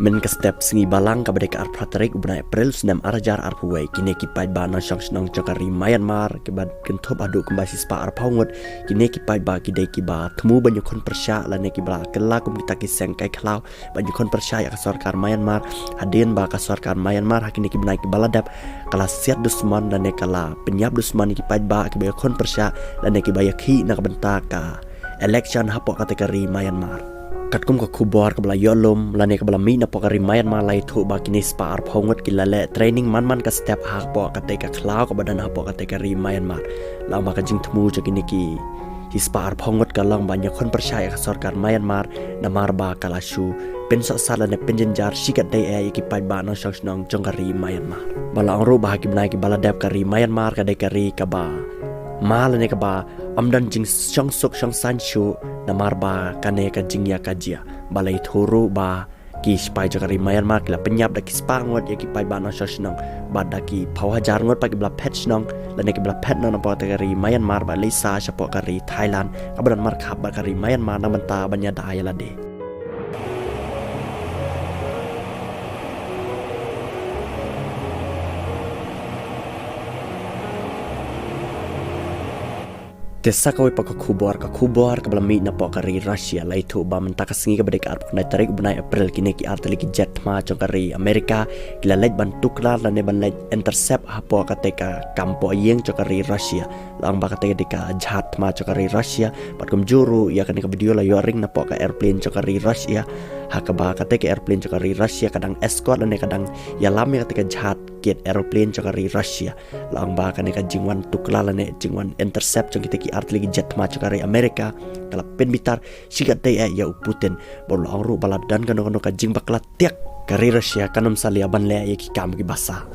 Men ka step singi balang ka badeka arpratarik ubna April senam arajar arpuwai kini kipai ba na shang snang chakari Myanmar ke bad kentop adu kembasi spa arpaungot kini kipai ba kidai kiba temu banyak kon persya la ne kibra kela kum kita kiseng kai klau banyak kon persya ya sarkar Myanmar hadin ba ka sarkar Myanmar hakini kibna kibaladap kala siat dusman la ne kala penyap dusman kipai ba kibaya kon persya la ne kibaya khi na bentaka election hapo kategori Myanmar katkum ka kubor ka bala yolom lane ka bala mi na pokari Myanmar lai thu ba kini spa ar phongot kilale training man ka step ha po ka te ka khlaw ka badan ha po ka te ka ri Myanmar lang ba ka jing thmu cha kini ki spa ar phongot ka lang ba nya khon percaya ka sarkar Myanmar na mar ba kala shu pen sa sala ne penjenjar sikat dai ai ki pai ba na sang nang jong ka ri Myanmar bala ro ba ki bnai ki bala dep ka ri Myanmar ka de ka ri ka ba malane ka ba amdan jing sang sok sang sanchu na marba kane ka jingya kajia balai thuru ba ki spai jakari Myanmar kila penyap da ki spangot ya ki pai ba na shnang bada ki phawajar ngot pa ki bla pet nang lane ki bla pet nang pa kari Myanmar ba lisa chapo kari Thailand abran mar khap ba kari Myanmar na banta banya da ayala de Tesa kawai pa ka kubor ka bala mi na po kari Russia lai thu ba man takasingi ka badek arp na tarik bunai April kini ki artali ki jet ma chong kari Amerika kila lej ban tuklar la ne ban lej intercept ha po ka te ka kampo yeng chong kari Russia lang ba ka te ka jhat ma chong kari Russia pat kum juru ya kan ka video la yo ring na po ka airplane chong kari Russia ha ka ba ka te ka airplane chong kari Russia kadang escort la ne kadang ya lam ya ka te ka jhat get aeroplane chong kari Russia lang ba ka ne ka jingwan tuklar la ne jingwan intercept chong ki artli jet ma chakari Amerika kala pen bitar sigat dai ya Putin bol angru baladan kano ka jing bakla tiak kari Russia kanam salia ban le ya ki kam ki basa